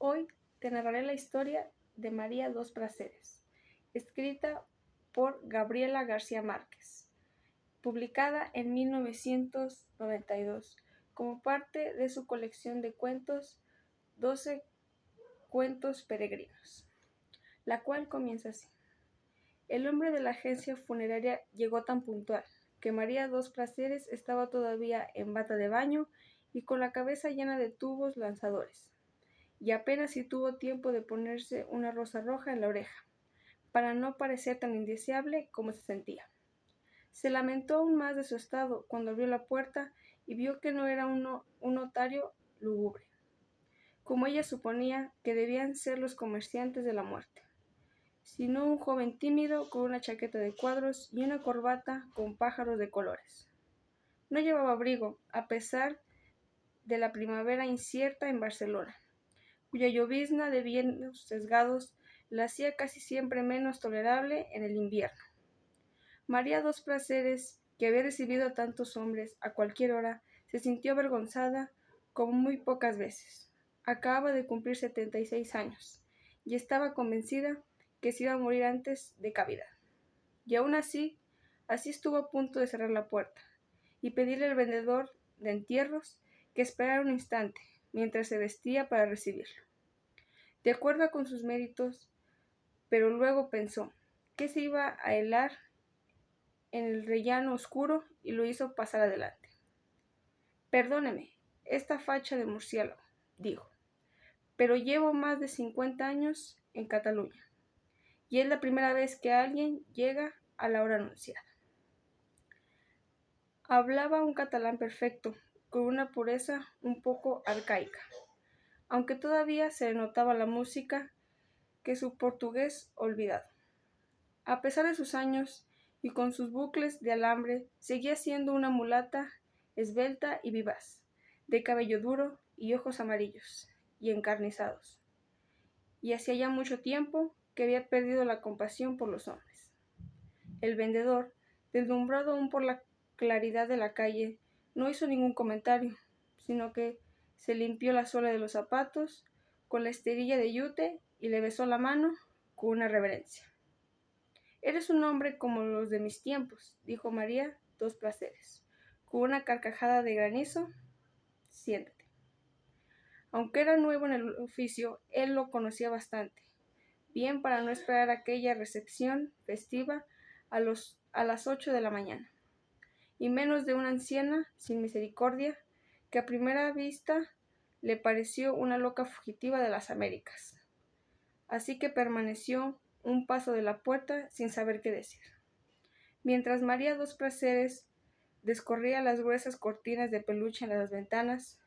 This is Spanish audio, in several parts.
Hoy te narraré la historia de María dos Prazeres, escrita por Gabriela García Márquez, publicada en 1992 como parte de su colección de cuentos 12 cuentos peregrinos, la cual comienza así. El hombre de la agencia funeraria llegó tan puntual que María dos Prazeres estaba todavía en bata de baño y con la cabeza llena de tubos lanzadores, y apenas si tuvo tiempo de ponerse una rosa roja en la oreja, para no parecer tan indeseable como se sentía. Se lamentó aún más de su estado cuando abrió la puerta y vio que no era un notario lúgubre, como ella suponía que debían ser los comerciantes de la muerte, sino un joven tímido con una chaqueta de cuadros y una corbata con pájaros de colores. No llevaba abrigo, a pesar de la primavera incierta en Barcelona, cuya llovizna de vientos sesgados la hacía casi siempre menos tolerable en el invierno. María dos Prazeres, que había recibido a tantos hombres a cualquier hora, se sintió avergonzada como muy pocas veces. Acababa de cumplir 76 años y estaba convencida que se iba a morir antes de cavidad. Y aún así estuvo a punto de cerrar la puerta y pedirle al vendedor de entierros que esperara un instante mientras se vestía para recibirlo. De acuerdo con sus méritos, pero luego pensó que se iba a helar en el rellano oscuro y lo hizo pasar adelante. Perdóneme esta facha de murciélago, dijo, pero llevo más de 50 años en Cataluña y es la primera vez que alguien llega a la hora anunciada. Hablaba un catalán perfecto, con una pureza un poco arcaica, aunque todavía se le notaba la música que su portugués olvidado. A pesar de sus años y con sus bucles de alambre, seguía siendo una mulata esbelta y vivaz, de cabello duro y ojos amarillos y encarnizados, y hacía ya mucho tiempo que había perdido la compasión por los hombres. El vendedor, deslumbrado aún por la claridad de la calle, no hizo ningún comentario, sino que se limpió la suela de los zapatos con la esterilla de yute y le besó la mano con una reverencia. «Eres un hombre como los de mis tiempos», dijo María dos Prazeres, con una carcajada de granizo. «Siéntate». Aunque era nuevo en el oficio, él lo conocía bastante bien para no esperar aquella recepción festiva a las 8 de la mañana, y menos de una anciana sin misericordia que a primera vista le pareció una loca fugitiva de las Américas. Así que permaneció un paso de la puerta sin saber qué decir. Mientras María dos Prazeres descorría las gruesas cortinas de peluche en las ventanas,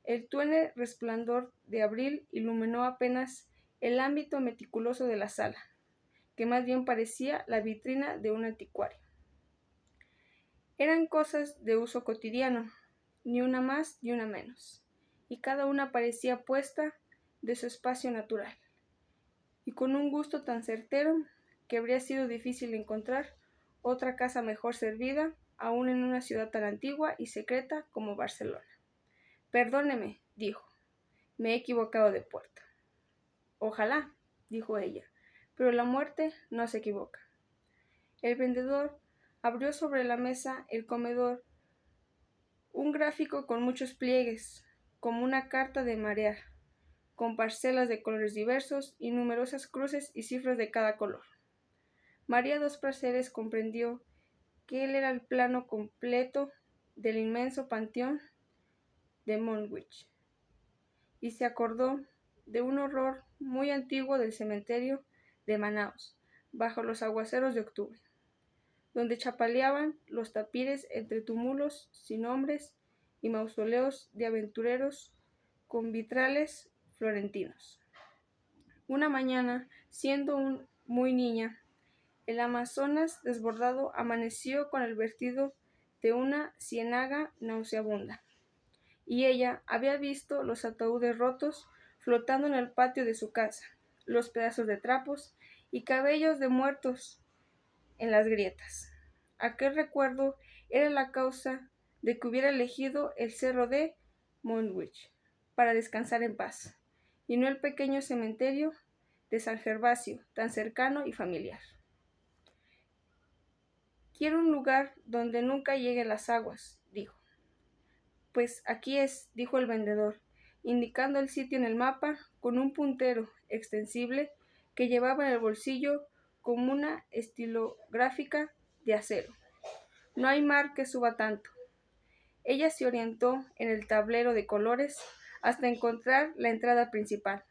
el tenue resplandor de abril iluminó apenas el ámbito meticuloso de la sala, que más bien parecía la vitrina de un anticuario. Eran cosas de uso cotidiano, ni una más ni una menos, y cada una parecía puesta de su espacio natural, y con un gusto tan certero que habría sido difícil encontrar otra casa mejor servida, aún en una ciudad tan antigua y secreta como Barcelona. «Perdóneme», dijo, «me he equivocado de puerta». «Ojalá», dijo ella, «pero la muerte no se equivoca». El vendedor abrió sobre la mesa el comedor un gráfico con muchos pliegues, como una carta de marear, con parcelas de colores diversos y numerosas cruces y cifras de cada color. María dos Prazeres comprendió que él era el plano completo del inmenso panteón de Montjuïc, y se acordó de un horror muy antiguo del cementerio de Manaos, bajo los aguaceros de octubre, donde chapaleaban los tapires entre túmulos sin nombres y mausoleos de aventureros con vitrales florentinos. Una mañana, siendo muy niña, el Amazonas desbordado amaneció con el vertido de una ciénaga nauseabunda, y ella había visto los ataúdes rotos flotando en el patio de su casa, los pedazos de trapos y cabellos de muertos en las grietas. Aquel recuerdo era la causa de que hubiera elegido el cerro de Montjuïc para descansar en paz, y no el pequeño cementerio de San Gervasio, tan cercano y familiar. Quiero un lugar donde nunca lleguen las aguas, dijo. Pues aquí es, dijo el vendedor, indicando el sitio en el mapa con un puntero extensible que llevaba en el bolsillo como una estilográfica de acero. No hay mar que suba tanto. Ella se orientó en el tablero de colores hasta encontrar la entrada principal,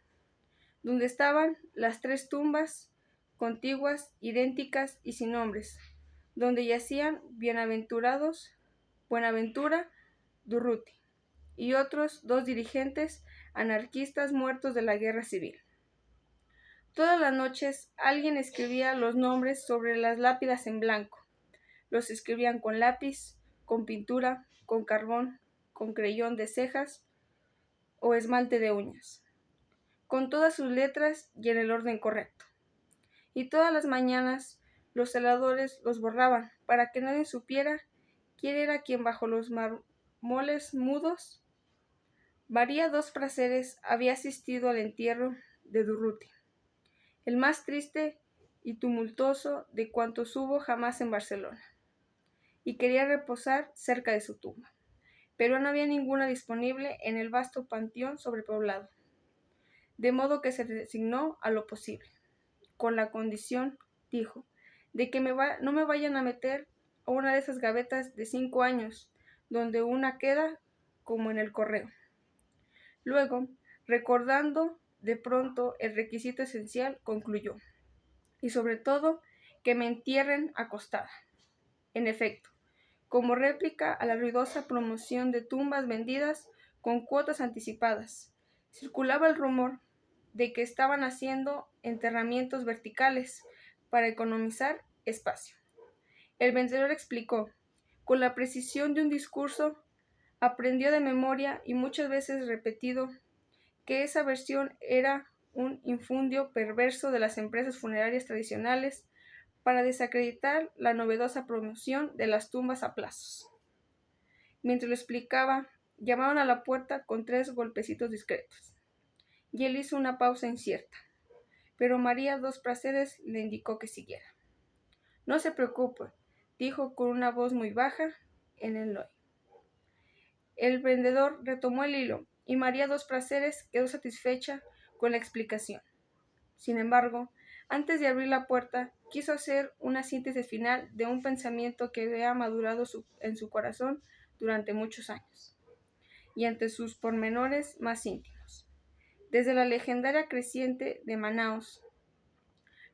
donde estaban las 3 tumbas contiguas, idénticas y sin nombres, donde yacían Buenaventura Durruti y otros 2 dirigentes anarquistas muertos de la guerra civil. Todas las noches alguien escribía los nombres sobre las lápidas en blanco. Los escribían con lápiz, con pintura, con carbón, con creyón de cejas o esmalte de uñas, con todas sus letras y en el orden correcto. Y todas las mañanas los celadores los borraban para que nadie supiera quién era quien bajo los mármoles mudos. María dos Prazeres había asistido al entierro de Durruti, el más triste y tumultuoso de cuantos hubo jamás en Barcelona, y quería reposar cerca de su tumba, pero no había ninguna disponible en el vasto panteón sobrepoblado, de modo que se resignó a lo posible, con la condición, dijo, de que no me vayan a meter a una de esas gavetas de 5 años, donde una queda como en el correo. Luego, recordando de pronto el requisito esencial, concluyó, y sobre todo, que me entierren acostada. En efecto, como réplica a la ruidosa promoción de tumbas vendidas con cuotas anticipadas, circulaba el rumor de que estaban haciendo enterramientos verticales para economizar espacio. El vendedor explicó, con la precisión de un discurso, aprendió de memoria y muchas veces repetido, que esa versión era un infundio perverso de las empresas funerarias tradicionales para desacreditar la novedosa promoción de las tumbas a plazos. Mientras lo explicaba, llamaron a la puerta con 3 golpecitos discretos, y él hizo una pausa incierta, pero María dos Prazeres le indicó que siguiera. No se preocupe, dijo con una voz muy baja en el oído. El vendedor retomó el hilo, y María dos Prazeres quedó satisfecha con la explicación. Sin embargo, antes de abrir la puerta, quiso hacer una síntesis final de un pensamiento que había madurado en su corazón durante muchos años, y entre sus pormenores más íntimos. Desde la legendaria creciente de Manaos,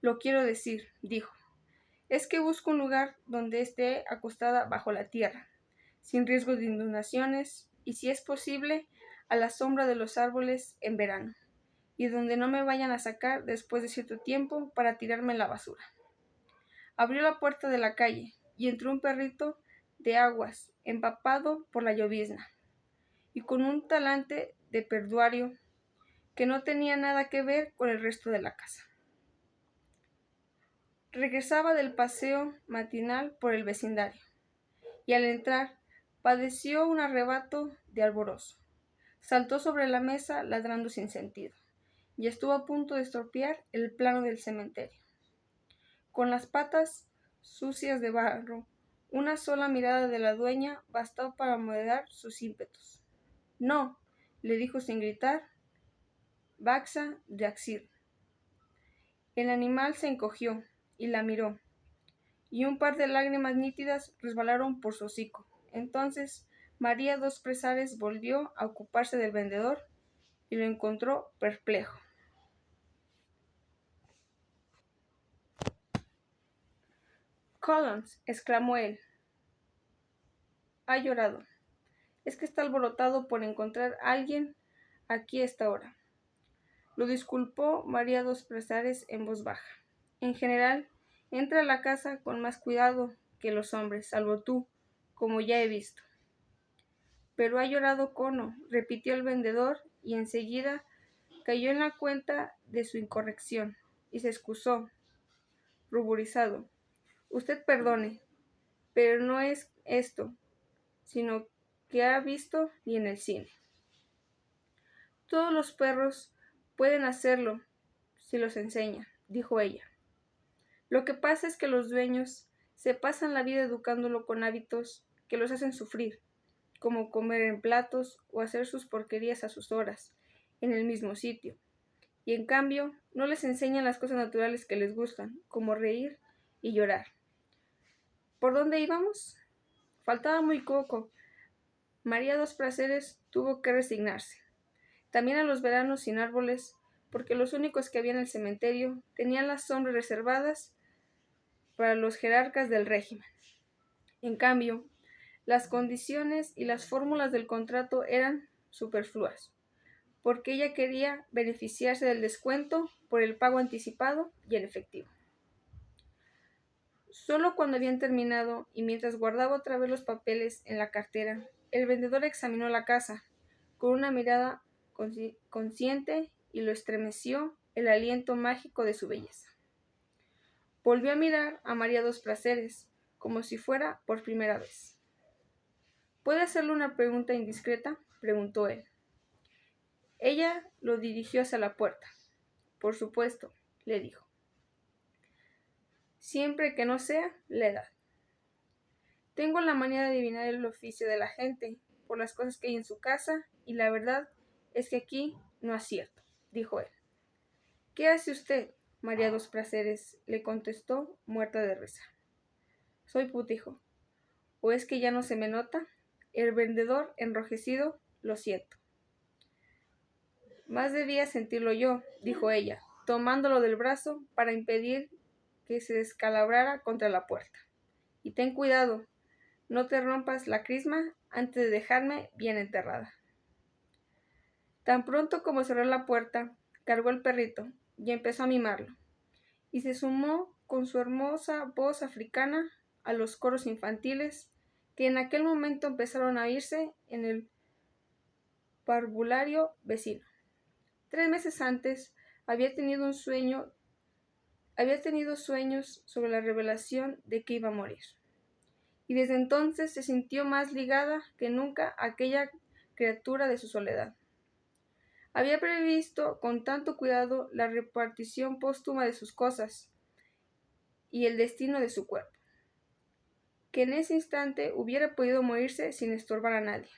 lo quiero decir, dijo, es que busco un lugar donde esté acostada bajo la tierra, sin riesgo de inundaciones, y si es posible, a la sombra de los árboles en verano, y donde no me vayan a sacar después de cierto tiempo para tirarme en la basura. Abrió la puerta de la calle, y entró un perrito de aguas, empapado por la llovizna, y con un talante de perduario que no tenía nada que ver con el resto de la casa. Regresaba del paseo matinal por el vecindario, y al entrar padeció un arrebato de alborozo. Saltó sobre la mesa ladrando sin sentido, y estuvo a punto de estropear el plano del cementerio. Con las patas sucias de barro, una sola mirada de la dueña bastó para moderar sus ímpetus. No, le dijo sin gritar, Baxa de Axir. El animal se encogió y la miró, y un par de lágrimas nítidas resbalaron por su hocico. Entonces María dos Prazeres volvió a ocuparse del vendedor y lo encontró perplejo. Collins, exclamó él, ha llorado. Es que está alborotado por encontrar a alguien aquí a esta hora. Lo disculpó María dos Prazeres en voz baja. En general, entra a la casa con más cuidado que los hombres, salvo tú, como ya he visto. Pero ha llorado Cono, repitió el vendedor, y enseguida cayó en la cuenta de su incorrección, y se excusó, ruborizado. Usted perdone, pero no es esto, sino que ha visto y en el cine. Todos los perros Pueden hacerlo si los enseña, dijo ella. Lo que pasa es que los dueños se pasan la vida educándolo con hábitos que los hacen sufrir, como comer en platos o hacer sus porquerías a sus horas, en el mismo sitio. Y en cambio, no les enseñan las cosas naturales que les gustan, como reír y llorar. ¿Por dónde íbamos? Faltaba muy poco. María Dos Prazeres tuvo que resignarse. También a los veranos sin árboles, porque los únicos que había en el cementerio tenían las sombras reservadas para los jerarcas del régimen. En cambio, las condiciones y las fórmulas del contrato eran superfluas, porque ella quería beneficiarse del descuento por el pago anticipado y en efectivo. Solo cuando habían terminado y mientras guardaba otra vez los papeles en la cartera, el vendedor examinó la casa con una mirada consciente y lo estremeció el aliento mágico de su belleza. Volvió a mirar a María Dos Prazeres como si fuera por primera vez. ¿Puede hacerle una pregunta indiscreta?, preguntó él. Ella lo dirigió hacia la puerta. Por supuesto, le dijo. Siempre que no sea la edad. Tengo la manía de adivinar el oficio de la gente por las cosas que hay en su casa y la verdad es que aquí no acierto, dijo él. ¿Qué hace usted, María Dos Prazeres?, le contestó, muerta de risa. Soy putijo. ¿O es que ya no se me nota? El vendedor, enrojecido, lo siento. Más debía sentirlo yo, dijo ella, tomándolo del brazo para impedir que se descalabrara contra la puerta. Y ten cuidado, no te rompas la crisma antes de dejarme bien enterrada. Tan pronto como cerró la puerta, cargó el perrito y empezó a mimarlo, y se sumó con su hermosa voz africana a los coros infantiles que en aquel momento empezaron a oírse en el parvulario vecino. 3 meses antes había tenido sueños sobre la revelación de que iba a morir, y desde entonces se sintió más ligada que nunca a aquella criatura de su soledad. Había previsto con tanto cuidado la repartición póstuma de sus cosas y el destino de su cuerpo, que en ese instante hubiera podido morirse sin estorbar a nadie.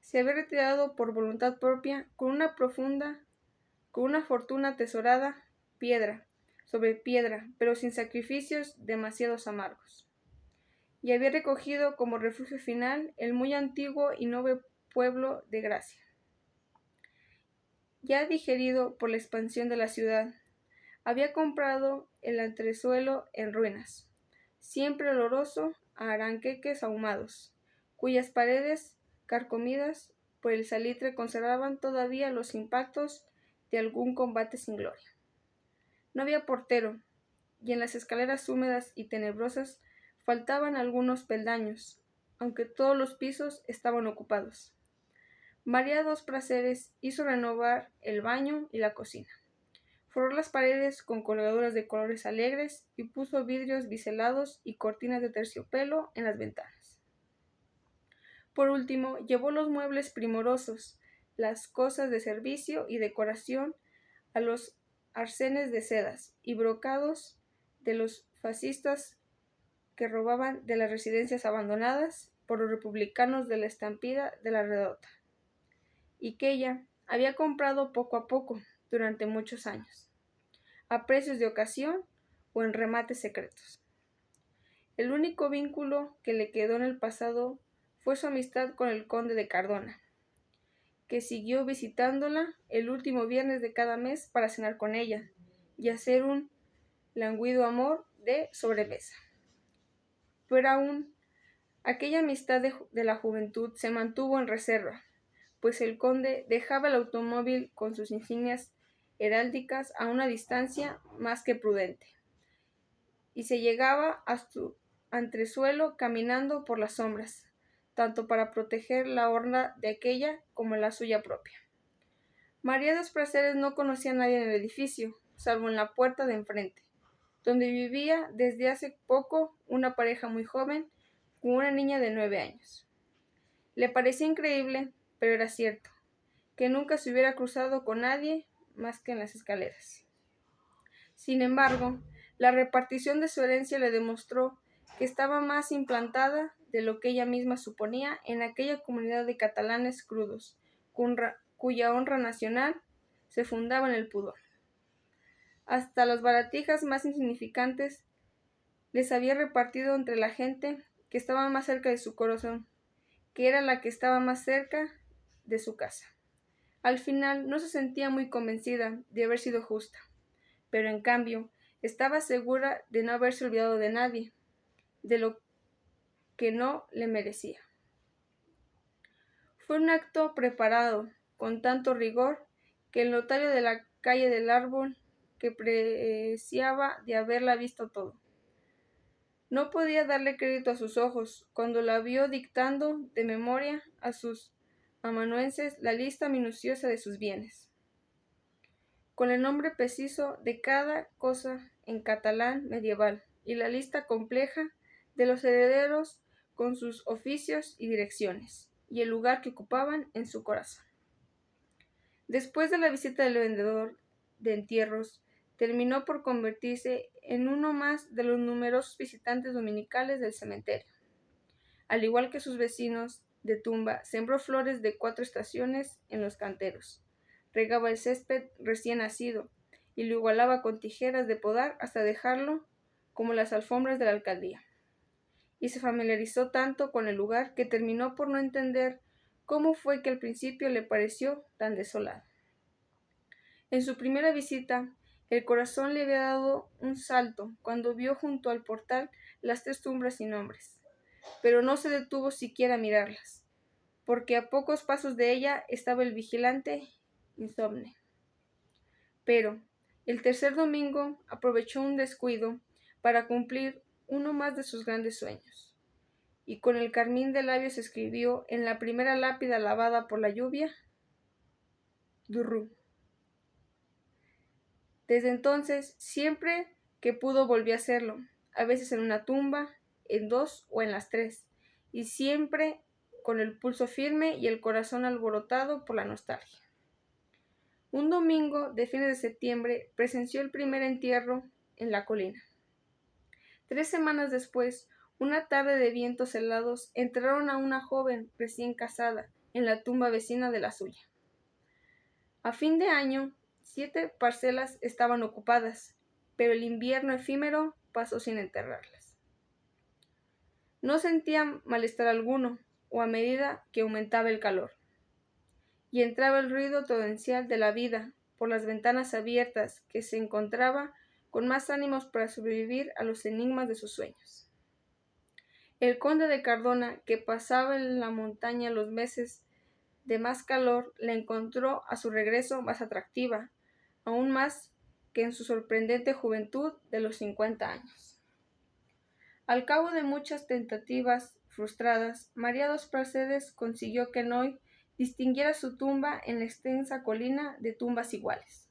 Se había retirado por voluntad propia con una fortuna atesorada, piedra sobre piedra, pero sin sacrificios demasiados amargos. Y había recogido como refugio final el muy antiguo y noble pueblo de Gracia, ya digerido por la expansión de la ciudad. Había comprado el entresuelo en ruinas, siempre oloroso a aranqueques ahumados, cuyas paredes, carcomidas por el salitre, conservaban todavía los impactos de algún combate sin gloria. No había portero, y en las escaleras húmedas y tenebrosas faltaban algunos peldaños, aunque todos los pisos estaban ocupados. María Dos Prazeres hizo renovar el baño y la cocina. Forró las paredes con colgaduras de colores alegres y puso vidrios biselados y cortinas de terciopelo en las ventanas. Por último, llevó los muebles primorosos, las cosas de servicio y decoración, a los arcenes de sedas y brocados de los fascistas que robaban de las residencias abandonadas por los republicanos de la estampida de la redota, y que ella había comprado poco a poco durante muchos años, a precios de ocasión o en remates secretos. El único vínculo que le quedó en el pasado fue su amistad con el conde de Cardona, que siguió visitándola el último viernes de cada mes para cenar con ella y hacer un languido amor de sobremesa. Pero aún aquella amistad de la juventud se mantuvo en reserva, pues el conde dejaba el automóvil con sus insignias heráldicas a una distancia más que prudente, y se llegaba a su entresuelo caminando por las sombras, tanto para proteger la horda de aquella como la suya propia. María Dos Prazeres no conocía a nadie en el edificio, salvo en la puerta de enfrente, donde vivía desde hace poco una pareja muy joven con una niña de 9 años. Le parecía increíble, pero era cierto, que nunca se hubiera cruzado con nadie más que en las escaleras. Sin embargo, la repartición de su herencia le demostró que estaba más implantada de lo que ella misma suponía en aquella comunidad de catalanes crudos, cuya honra nacional se fundaba en el pudor. Hasta las baratijas más insignificantes les había repartido entre la gente que estaba más cerca de su corazón, que era la que estaba más cerca de su casa. Al final no se sentía muy convencida de haber sido justa, pero en cambio estaba segura de no haberse olvidado de nadie, de lo que no le merecía. Fue un acto preparado con tanto rigor que el notario de la calle del Árbol, que preciaba de haberla visto todo, no podía darle crédito a sus ojos cuando la vio dictando de memoria a sus amanuenses la lista minuciosa de sus bienes, con el nombre preciso de cada cosa en catalán medieval y la lista compleja de los herederos con sus oficios y direcciones, y el lugar que ocupaban en su corazón. Después de la visita del vendedor de entierros, terminó por convertirse en uno más de los numerosos visitantes dominicales del cementerio. Al igual que sus vecinos de tumba, sembró flores de 4 estaciones en los canteros, regaba el césped recién nacido y lo igualaba con tijeras de podar hasta dejarlo como las alfombras de la alcaldía. Y se familiarizó tanto con el lugar que terminó por no entender cómo fue que al principio le pareció tan desolado. En su primera visita, el corazón le había dado un salto cuando vio junto al portal las 3 tumbas sin nombres, pero no se detuvo siquiera a mirarlas, porque a pocos pasos de ella estaba el vigilante insomne. Pero el tercer domingo aprovechó un descuido para cumplir uno más de sus grandes sueños, y con el carmín de labios escribió en la primera lápida lavada por la lluvia: Durru. Desde entonces, siempre que pudo volvió a hacerlo, a veces en una tumba, en 2 o en las 3, y siempre con el pulso firme y el corazón alborotado por la nostalgia. Un domingo de fines de septiembre presenció el primer entierro en la colina. 3 semanas después, una tarde de vientos helados, enterraron a una joven recién casada en la tumba vecina de la suya. A fin de año, 7 parcelas estaban ocupadas, pero el invierno efímero pasó sin enterrarlas. No sentía malestar alguno, o a medida que aumentaba el calor, y entraba el ruido torrencial de la vida por las ventanas abiertas, que se encontraba con más ánimos para sobrevivir a los enigmas de sus sueños. El conde de Cardona, que pasaba en la montaña los meses de más calor, la encontró a su regreso más atractiva, aún más que en su sorprendente juventud de los 50 años. Al cabo de muchas tentativas frustradas, María dos Praceres consiguió que Noy distinguiera su tumba en la extensa colina de tumbas iguales.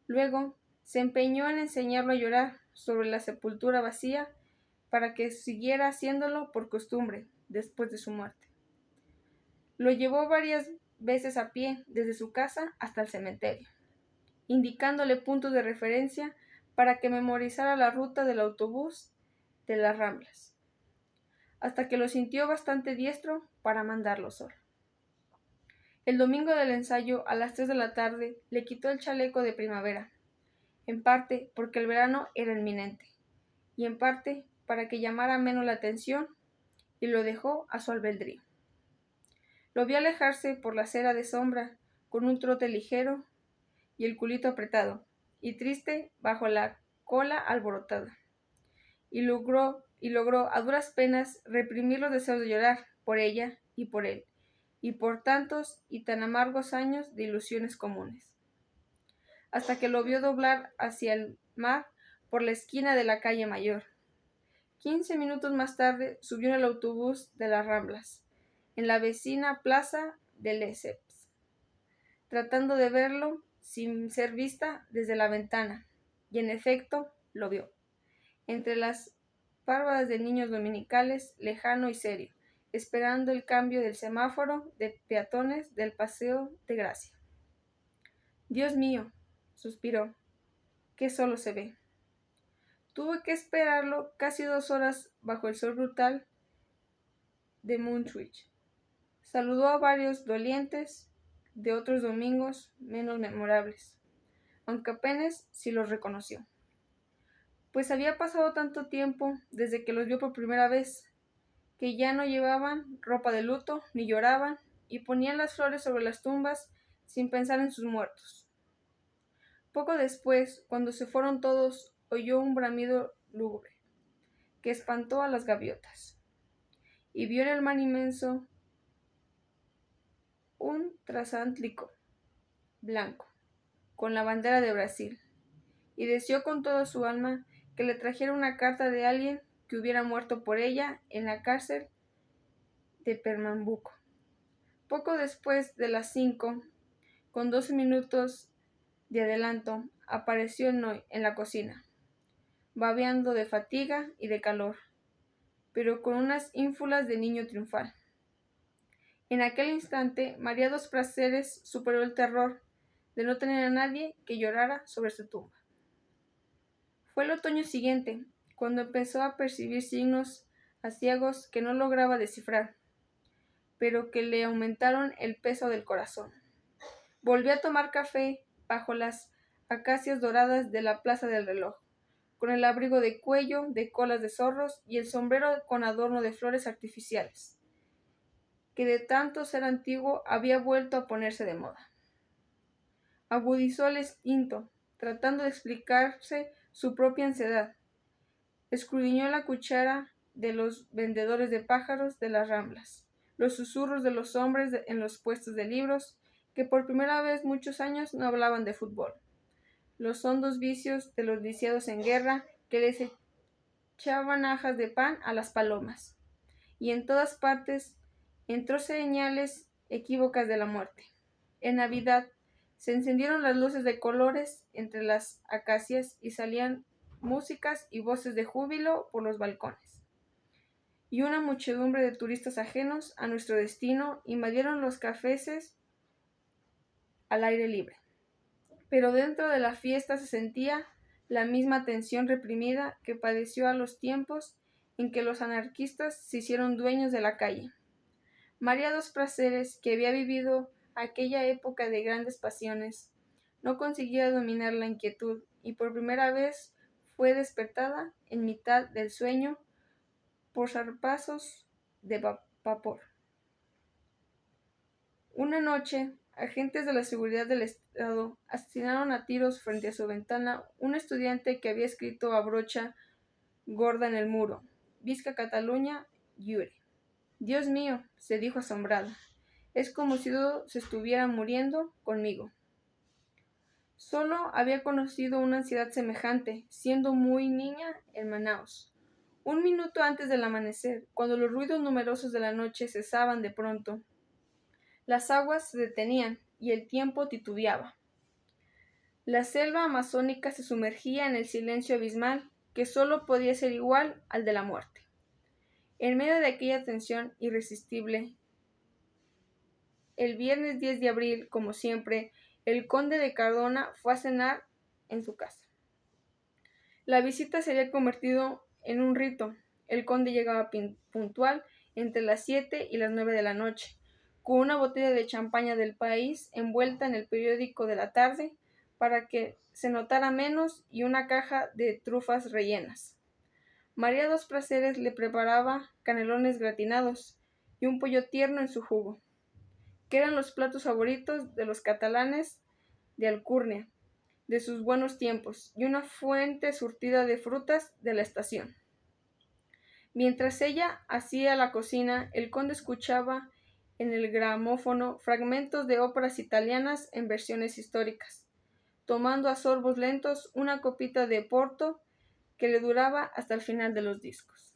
Luego se empeñó en enseñarlo a llorar sobre la sepultura vacía para que siguiera haciéndolo por costumbre después de su muerte. Lo llevó varias veces a pie desde su casa hasta el cementerio, indicándole puntos de referencia para que memorizara la ruta del autobús de las Ramblas, hasta que lo sintió bastante diestro para mandarlo solo. El domingo del ensayo, a las 3 de la tarde, le quitó el chaleco de primavera, en parte porque el verano era inminente, y en parte para que llamara menos la atención, y lo dejó a su albedrío. Lo vio alejarse por la acera de sombra, con un trote ligero y el culito apretado, y triste bajo la cola alborotada, y logró a duras penas reprimir los deseos de llorar por ella y por él, y por tantos y tan amargos años de ilusiones comunes, hasta que lo vio doblar hacia el mar por la esquina de la calle Mayor. 15 minutos más tarde subió en el autobús de las Ramblas, en la vecina plaza de Lesseps, tratando de verlo sin ser vista desde la ventana, y en efecto lo vio, entre las parvadas de niños dominicales, lejano y serio, esperando el cambio del semáforo de peatones del Paseo de Gracia. Dios mío, suspiró. Qué solo se ve. Tuve que esperarlo casi 2 horas bajo el sol brutal de Montjuich. Saludó a varios dolientes de otros domingos menos memorables, aunque apenas si los reconoció, pues había pasado tanto tiempo desde que los vio por primera vez, que ya no llevaban ropa de luto ni lloraban y ponían las flores sobre las tumbas sin pensar en sus muertos. Poco después, cuando se fueron todos, oyó un bramido lúgubre que espantó a las gaviotas, y vio en el mar inmenso un transatlántico blanco, con la bandera de Brasil, y deseó con toda su alma que le trajera una carta de alguien que hubiera muerto por ella en la cárcel de Pernambuco. Poco después de las 5, con 12 minutos de adelanto, apareció Noé en la cocina, babeando de fatiga y de calor, pero con unas ínfulas de niño triunfal. En aquel instante, María dos Prazeres superó el terror de no tener a nadie que llorara sobre su tumba. Fue el otoño siguiente, cuando empezó a percibir signos aciagos que no lograba descifrar, pero que le aumentaron el peso del corazón. Volvió a tomar café bajo las acacias doradas de la Plaza del Reloj, con el abrigo de cuello de colas de zorros y el sombrero con adorno de flores artificiales, que de tanto ser antiguo había vuelto a ponerse de moda. Agudizó el instinto, tratando de explicarse su propia ansiedad. Escudriñó la cuchara de los vendedores de pájaros de las Ramblas, los susurros de los hombres en los puestos de libros, que por primera vez muchos años no hablaban de fútbol, los hondos vicios de los lisiados en guerra que les echaban ajas de pan a las palomas, y en todas partes entró señales equívocas de la muerte. En Navidad se encendieron las luces de colores entre las acacias y salían músicas y voces de júbilo por los balcones. Y una muchedumbre de turistas ajenos a nuestro destino invadieron los cafés al aire libre. Pero dentro de la fiesta se sentía la misma tensión reprimida que padeció a los tiempos en que los anarquistas se hicieron dueños de la calle. María dos Prazeres, que había vivido aquella época de grandes pasiones, no conseguía dominar la inquietud y por primera vez fue despertada en mitad del sueño por zarpazos de vapor. Una noche, agentes de la seguridad del Estado asesinaron a tiros frente a su ventana un estudiante que había escrito a brocha gorda en el muro: Visca Cataluña, Iure. Dios mío, se dijo asombrada, es como si todo se estuviera muriendo conmigo. Solo había conocido una ansiedad semejante, siendo muy niña en Manaos. Un minuto antes del amanecer, cuando los ruidos numerosos de la noche cesaban de pronto, las aguas se detenían y el tiempo titubeaba. La selva amazónica se sumergía en el silencio abismal que solo podía ser igual al de la muerte. En medio de aquella tensión irresistible, el viernes 10 de abril, como siempre, el conde de Cardona fue a cenar en su casa. La visita se había convertido en un rito. El conde llegaba puntual entre las 7 y las 9 de la noche, con una botella de champaña del país envuelta en el periódico de la tarde para que se notara menos y una caja de trufas rellenas. María dos Prazeres le preparaba canelones gratinados y un pollo tierno en su jugo, que eran los platos favoritos de los catalanes de Alcurnia, de sus buenos tiempos, y una fuente surtida de frutas de la estación. Mientras ella hacía la cocina, el conde escuchaba en el gramófono fragmentos de óperas italianas en versiones históricas, tomando a sorbos lentos una copita de porto que le duraba hasta el final de los discos.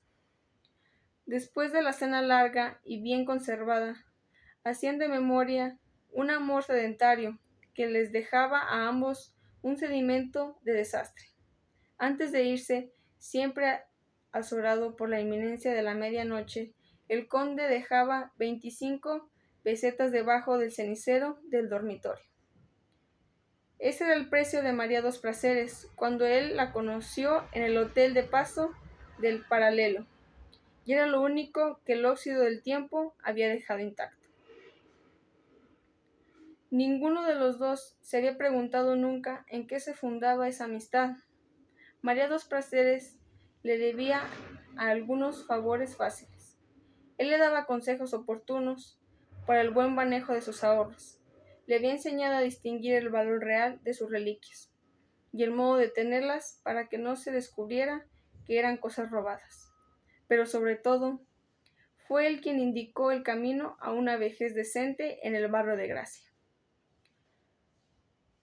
Después de la cena larga y bien conservada, hacían de memoria un amor sedentario que les dejaba a ambos un sedimento de desastre. Antes de irse, siempre azorado por la inminencia de la medianoche, el conde dejaba 25 pesetas debajo del cenicero del dormitorio. Ese era el precio de María dos Prazeres cuando él la conoció en el Hotel de Paso del Paralelo, y era lo único que el óxido del tiempo había dejado intacto. Ninguno de los dos se había preguntado nunca en qué se fundaba esa amistad. María dos Prazeres le debía a algunos favores fáciles. Él le daba consejos oportunos para el buen manejo de sus ahorros. Le había enseñado a distinguir el valor real de sus reliquias y el modo de tenerlas para que no se descubriera que eran cosas robadas. Pero sobre todo, fue él quien indicó el camino a una vejez decente en el barrio de Gracia,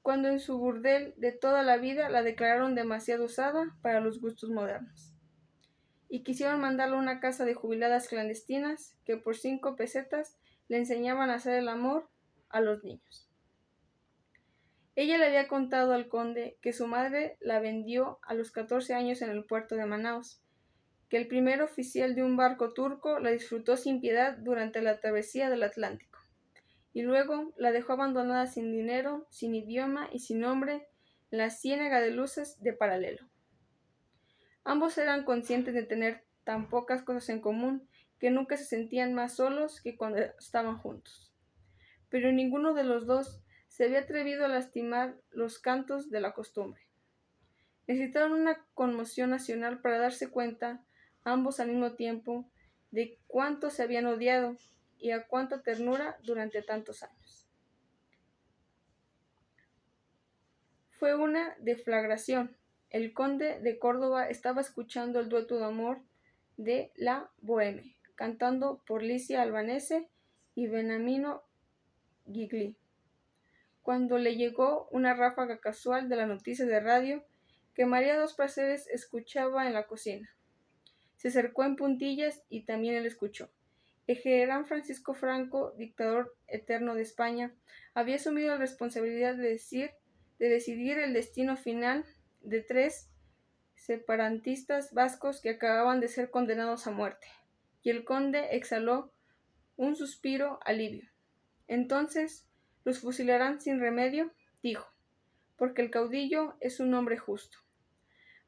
cuando en su burdel de toda la vida la declararon demasiado usada para los gustos modernos, y quisieron mandarla a una casa de jubiladas clandestinas que por 5 pesetas le enseñaban a hacer el amor a los niños. Ella le había contado al conde que su madre la vendió a los 14 años en el puerto de Manaos, que el primer oficial de un barco turco la disfrutó sin piedad durante la travesía del Atlántico, y luego la dejó abandonada sin dinero, sin idioma y sin nombre en la ciénaga de luces de Paralelo. Ambos eran conscientes de tener tan pocas cosas en común que nunca se sentían más solos que cuando estaban juntos. Pero ninguno de los dos se había atrevido a lastimar los cantos de la costumbre. Necesitaron una conmoción nacional para darse cuenta, ambos al mismo tiempo, de cuánto se habían odiado y a cuánta ternura durante tantos años. Fue una deflagración. El conde de Córdoba estaba escuchando el dueto de amor de la Bohème, cantando por Licia Albanese y Beniamino Gigli, cuando le llegó una ráfaga casual de la noticia de radio que María dos Prazeres escuchaba en la cocina. Se acercó en puntillas y también él escuchó. El general Francisco Franco, dictador eterno de España, había asumido la responsabilidad de decidir el destino final de 3 separatistas vascos que acababan de ser condenados a muerte, y el conde exhaló un suspiro alivio. Entonces, ¿los fusilarán sin remedio?, dijo, porque el caudillo es un hombre justo.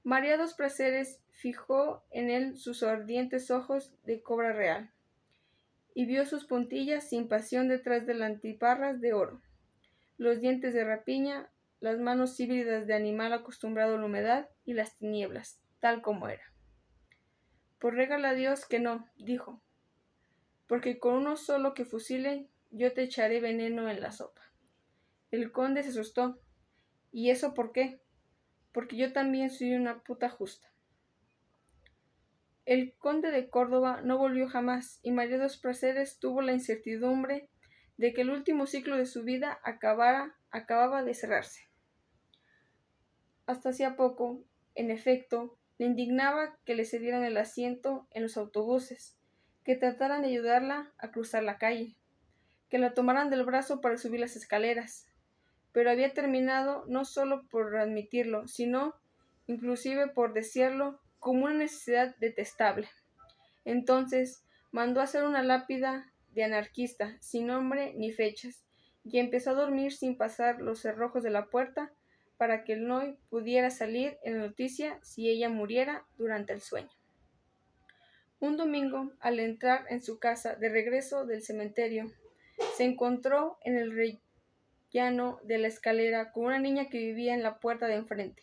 María dos Prazeres fijó en él sus ardientes ojos de cobra real, y vio sus puntillas sin pasión detrás de las antiparras de oro, los dientes de rapiña, las manos híbridas de animal acostumbrado a la humedad y las tinieblas, tal como era. Por regala a Dios que no, dijo, porque con uno solo que fusilen yo te echaré veneno en la sopa. El conde se asustó. ¿Y eso por qué? Porque yo también soy una puta justa. El conde de Córdoba no volvió jamás, y María dos Prazeres tuvo la incertidumbre de que el último ciclo de su vida acababa de cerrarse. Hasta hacía poco, en efecto, le indignaba que le cedieran el asiento en los autobuses, que trataran de ayudarla a cruzar la calle, que la tomaran del brazo para subir las escaleras, pero había terminado no solo por admitirlo, sino inclusive por desearlo como una necesidad detestable. Entonces mandó hacer una lápida de anarquista, sin nombre ni fechas, y empezó a dormir sin pasar los cerrojos de la puerta para que el Noy pudiera salir en la noticia si ella muriera durante el sueño. Un domingo, al entrar en su casa de regreso del cementerio, se encontró en el rellano de la escalera con una niña que vivía en la puerta de enfrente.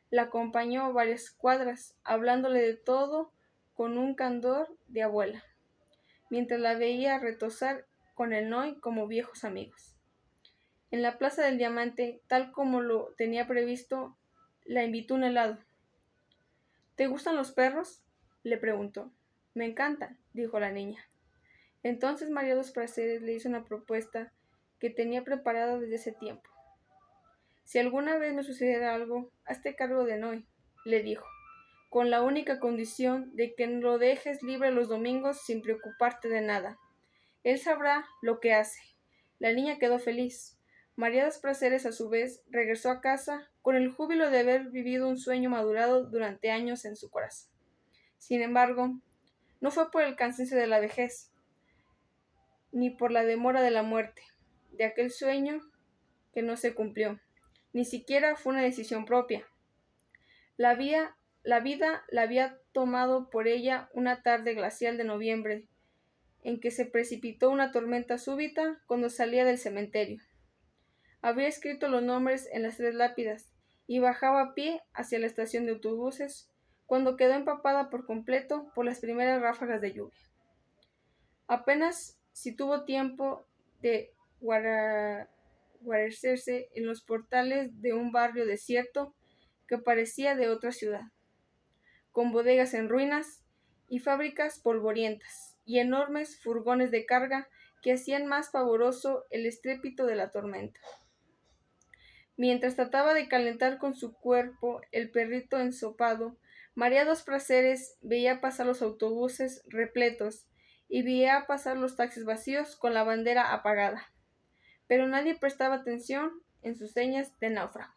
La acompañó varias cuadras, hablándole de todo con un candor de abuela, mientras la veía retozar con el Noy como viejos amigos. En la Plaza del Diamante, tal como lo tenía previsto, la invitó a un helado. ¿Te gustan los perros?, le preguntó. Me encantan, dijo la niña. Entonces María dos Prazeres le hizo una propuesta que tenía preparada desde ese tiempo. Si alguna vez me sucediera algo, hazte cargo de Noy, le dijo, con la única condición de que lo dejes libre los domingos sin preocuparte de nada. Él sabrá lo que hace. La niña quedó feliz. María dos Prazeres, a su vez, regresó a casa con el júbilo de haber vivido un sueño madurado durante años en su corazón. Sin embargo, no fue por el cansancio de la vejez, ni por la demora de la muerte, de aquel sueño que no se cumplió. Ni siquiera fue una decisión propia. La vida la había tomado por ella una tarde glacial de noviembre, en que se precipitó una tormenta súbita cuando salía del cementerio. Había escrito los nombres en las 3 lápidas y bajaba a pie hacia la estación de autobuses cuando quedó empapada por completo por las primeras ráfagas de lluvia. Apenas si tuvo tiempo de guarecerse en los portales de un barrio desierto que parecía de otra ciudad, con bodegas en ruinas y fábricas polvorientas y enormes furgones de carga que hacían más pavoroso el estrépito de la tormenta. Mientras trataba de calentar con su cuerpo el perrito ensopado, María dos Prazeres veía pasar los autobuses repletos y veía pasar los taxis vacíos con la bandera apagada, pero nadie prestaba atención en sus señas de náufrago.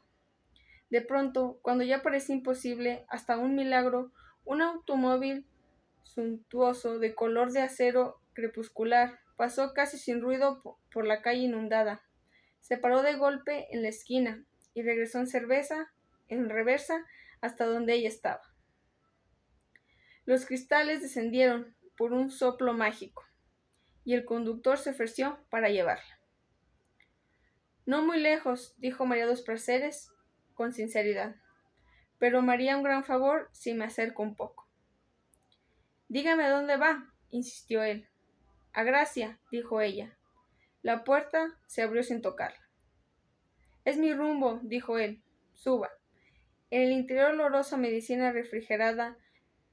De pronto, cuando ya parecía imposible, hasta un milagro, un automóvil suntuoso de color de acero crepuscular pasó casi sin ruido por la calle inundada. Se paró de golpe en la esquina y regresó en reversa hasta donde ella estaba. Los cristales descendieron por un soplo mágico y el conductor se ofreció para llevarla. No muy lejos, dijo María dos Prazeres con sinceridad, pero me haría un gran favor si me acerco un poco. Dígame a dónde va, insistió él. A Gracia, dijo ella. La puerta se abrió sin tocarla. Es mi rumbo, dijo él. Suba. En el interior oloroso a medicina refrigerada,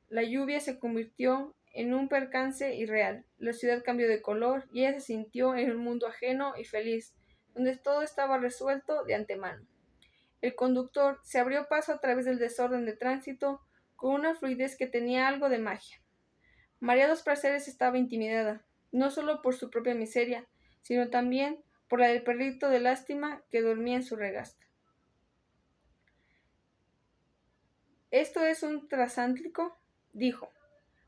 la lluvia se convirtió en un percance irreal. La ciudad cambió de color y ella se sintió en un mundo ajeno y feliz, donde todo estaba resuelto de antemano. El conductor se abrió paso a través del desorden de tránsito con una fluidez que tenía algo de magia. María dos Prazeres estaba intimidada, no solo por su propia miseria, sino también por la del perrito de lástima que dormía en su regasta. «¿Esto es un transatlántico?», dijo,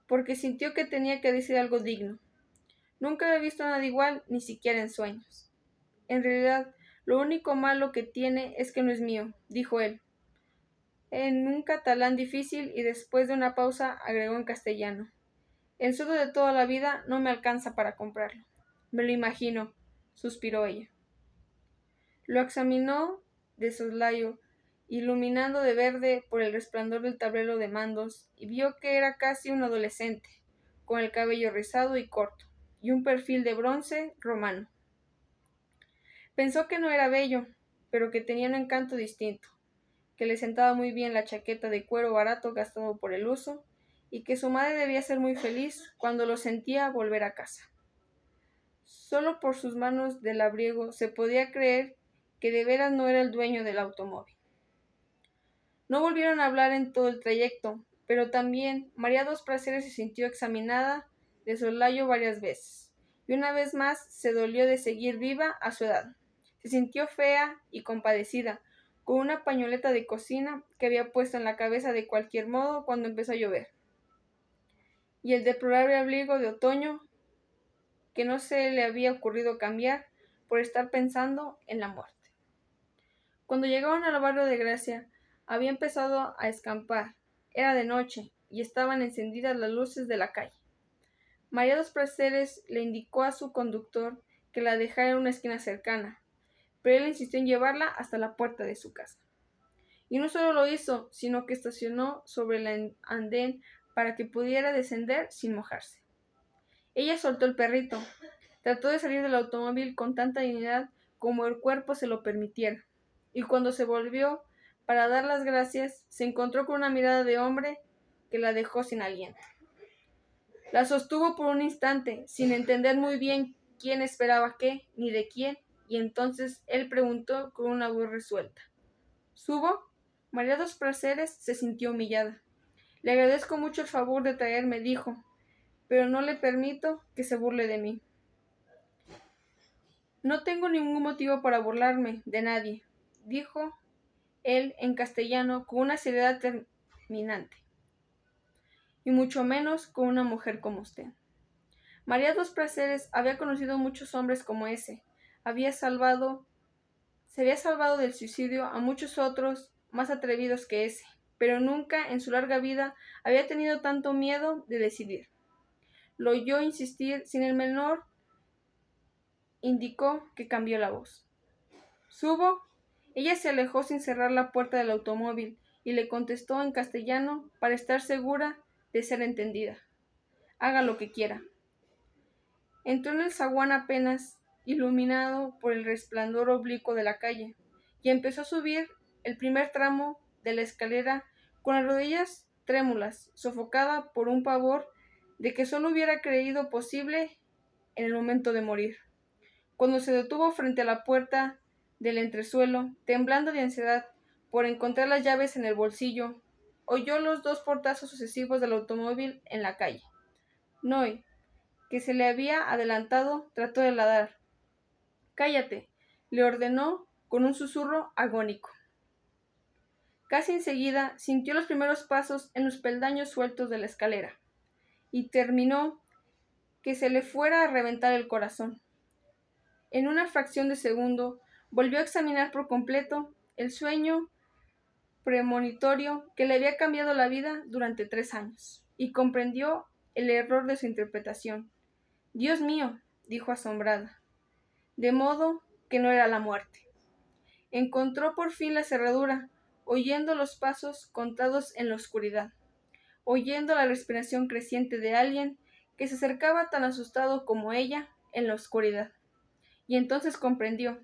porque sintió que tenía que decir algo digno. Nunca había visto nada igual, ni siquiera en sueños. En realidad, lo único malo que tiene es que no es mío, dijo él, en un catalán difícil, y después de una pausa agregó en castellano. El sueldo de toda la vida no me alcanza para comprarlo. Me lo imagino, suspiró ella. Lo examinó de soslayo, iluminando de verde por el resplandor del tablero de mandos, y vio que era casi un adolescente, con el cabello rizado y corto, y un perfil de bronce romano. Pensó que no era bello, pero que tenía un encanto distinto, que le sentaba muy bien la chaqueta de cuero barato gastado por el uso, y que su madre debía ser muy feliz cuando lo sentía volver a casa. Solo por sus manos de labriego se podía creer que de veras no era el dueño del automóvil. No volvieron a hablar en todo el trayecto, pero también María dos Prazeres se sintió examinada de soslayo varias veces, y una vez más se dolió de seguir viva a su edad. Se sintió fea y compadecida, con una pañoleta de cocina que había puesto en la cabeza de cualquier modo cuando empezó a llover, y el deplorable abrigo de otoño que no se le había ocurrido cambiar por estar pensando en la muerte. Cuando llegaron al barrio de Gracia, había empezado a escampar. Era de noche y estaban encendidas las luces de la calle. María dos Prazeres le indicó a su conductor que la dejara en una esquina cercana, pero él insistió en llevarla hasta la puerta de su casa. Y no solo lo hizo, sino que estacionó sobre el andén para que pudiera descender sin mojarse. Ella soltó el perrito. Trató de salir del automóvil con tanta dignidad como el cuerpo se lo permitiera, y cuando se volvió para dar las gracias, se encontró con una mirada de hombre que la dejó sin aliento. La sostuvo por un instante, sin entender muy bien quién esperaba qué, ni de quién, y entonces él preguntó con una voz resuelta. ¿Subo? María dos Prazeres se sintió humillada. Le agradezco mucho el favor de traerme, dijo, pero no le permito que se burle de mí. No tengo ningún motivo para burlarme de nadie, dijo él en castellano con una seriedad terminante, y mucho menos con una mujer como usted. María dos Prazeres había conocido muchos hombres como ese, había salvado Se había salvado del suicidio a muchos otros más atrevidos que ese, pero nunca en su larga vida había tenido tanto miedo de decidir. Lo oyó insistir sin el menor indicó que cambió la voz. ¿Subo? Ella se alejó sin cerrar la puerta del automóvil y le contestó en castellano para estar segura de ser entendida. Haga lo que quiera. Entró en el zaguán apenas iluminado por el resplandor oblicuo de la calle y empezó a subir el primer tramo de la escalera con las rodillas trémulas, sofocada por un pavor de que solo hubiera creído posible en el momento de morir. Cuando se detuvo frente a la puerta del entresuelo, temblando de ansiedad por encontrar las llaves en el bolsillo, oyó los 2 portazos sucesivos del automóvil en la calle. Noé, que se le había adelantado, trató de ladrar. «Cállate», le ordenó con un susurro agónico. Casi enseguida sintió los primeros pasos en los peldaños sueltos de la escalera, y terminó que se le fuera a reventar el corazón. En una fracción de segundo volvió a examinar por completo el sueño premonitorio que le había cambiado la vida durante 3 años, y comprendió el error de su interpretación. «Dios mío», dijo asombrada, de modo que no era la muerte. Encontró por fin la cerradura, oyendo los pasos contados en la oscuridad, oyendo la respiración creciente de alguien que se acercaba tan asustado como ella en la oscuridad. Y entonces comprendió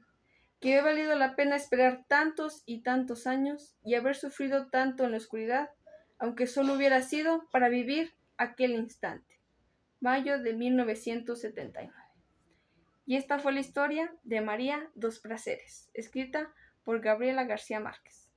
que había valido la pena esperar tantos y tantos años y haber sufrido tanto en la oscuridad, aunque solo hubiera sido para vivir aquel instante. Mayo de 1979. Y esta fue la historia de María dos Prazeres, escrita por Gabriela García Márquez.